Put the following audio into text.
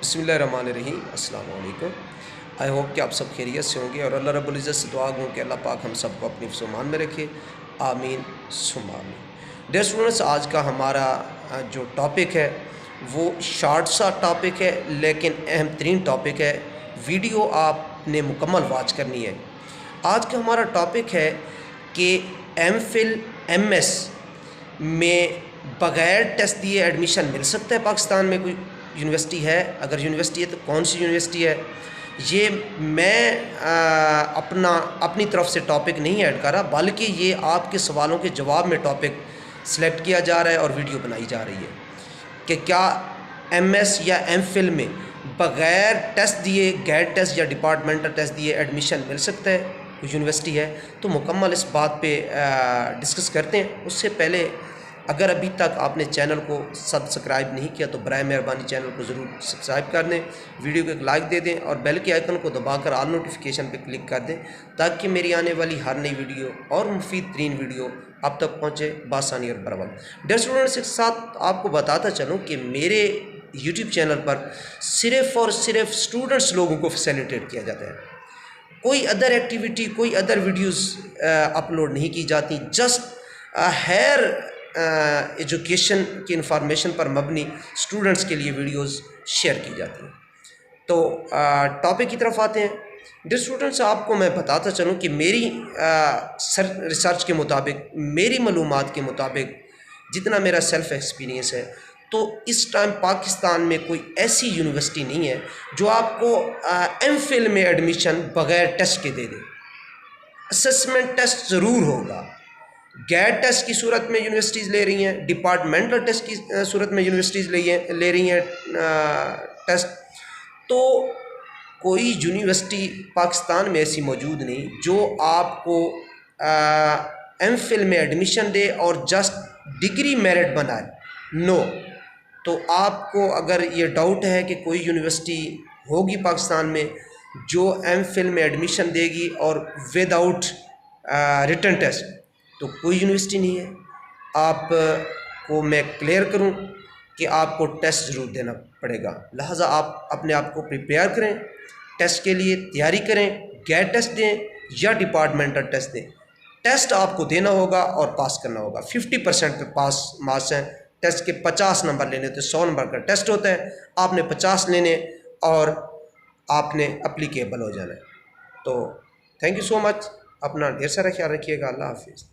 बिस्मिल्लाहिर्रहमानिर्रहीम अस्सलाम वालेकुम। आई होप कि आप सब खैरियत से होंगे और अल्लाह रब्बुल इज़्ज़त से दुआ हूँ कि अल्लाह पाक हम सबको अपनी फ़ुज़मान में रखे। आमीन सुम्मा आमीन। डियर स्टूडेंट्स, आज का हमारा जो टॉपिक है वो शॉर्ट सा टॉपिक है लेकिन अहम तरीन टॉपिक है। वीडियो आपने मुकम्मल वॉच करनी है। आज का हमारा टॉपिक है कि एमफिल एमएस में बग़ैर टेस्ट दिए एडमिशन मिल सकता है। पाकिस्तान में कोई यूनिवर्सिटी है? अगर यूनिवर्सिटी है तो कौन सी यूनिवर्सिटी है? ये मैं अपनी तरफ से टॉपिक नहीं ऐड कर रहा, बल्कि ये आपके सवालों के जवाब में टॉपिक सिलेक्ट किया जा रहा है और वीडियो बनाई जा रही है कि क्या एमएस या एमफिल में बग़ैर टेस्ट दिए, गैर टेस्ट या डिपार्टमेंटल टेस्ट दिए एडमिशन मिल सकता है? कोई यूनिवर्सिटी है तो मुकम्मल इस बात पे डिस्कस करते हैं। उससे पहले अगर अभी तक आपने चैनल को सब्सक्राइब नहीं किया तो बराए मेहरबानी चैनल को ज़रूर सब्सक्राइब कर दें, वीडियो को एक लाइक दे दें और बेल के आइकन को दबाकर ऑल नोटिफिकेशन पे क्लिक कर दें ताकि मेरी आने वाली हर नई वीडियो और मुफीद तरीन वीडियो आप तक पहुँचे बासानी और बरवक्त। डियर स्टूडेंट्स, के साथ आपको बताता चलूँ कि मेरे यूट्यूब चैनल पर सिर्फ़ और सिर्फ स्टूडेंट्स लोगों को फैसिलिटेट किया जाता है। कोई अदर एक्टिविटी, कोई अदर वीडियोस अपलोड नहीं की जाती। जस्ट हायर एजुकेशन की इंफॉर्मेशन पर मबनी स्टूडेंट्स के लिए वीडियोस शेयर की जाती हैं। तो टॉपिक की तरफ आते हैं। डियर स्टूडेंट्स, आपको मैं बताता चलूँ कि मेरी रिसर्च के मुताबिक, मेरी मालूमात के मुताबिक, जितना मेरा सेल्फ एक्सपीरियंस है, तो इस टाइम पाकिस्तान में कोई ऐसी यूनिवर्सिटी नहीं है जो आपको एमफिल में एडमिशन बग़ैर टेस्ट के दे दे। असेसमेंट टेस्ट ज़रूर होगा। गैर टेस्ट की सूरत में यूनिवर्सिटीज़ ले रही हैं, डिपार्टमेंटल टेस्ट की सूरत में यूनिवर्सिटीज़ ले रही हैं टेस्ट। तो कोई यूनिवर्सिटी पाकिस्तान में ऐसी मौजूद नहीं जो आपको एमफिल में एडमिशन दे और जस्ट डिग्री मेरिट बनाए। नो। तो आपको अगर ये डाउट है कि कोई यूनिवर्सिटी होगी पाकिस्तान में जो एमफिल में एडमिशन देगी और विदाउट रिटन टेस्ट, तो कोई यूनिवर्सिटी नहीं है। आपको मैं क्लियर करूं कि आपको टेस्ट ज़रूर देना पड़ेगा, लिहाजा आप अपने आप को प्रिपेयर करें, टेस्ट के लिए तैयारी करें। गैर टेस्ट दें या डिपार्टमेंटल टेस्ट दें, टेस्ट आपको देना होगा और पास करना होगा। 50% पे पास मार्क्स हैं। टेस्ट के 50 नंबर लेने तो 100 नंबर का टेस्ट होता है, आपने 50 लेने और आपने अप्लीकेबल हो जाना है। तो थैंक यू सो मच। अपना ढेर सारा ख्याल रखिएगा। अल्लाह हाफिज़।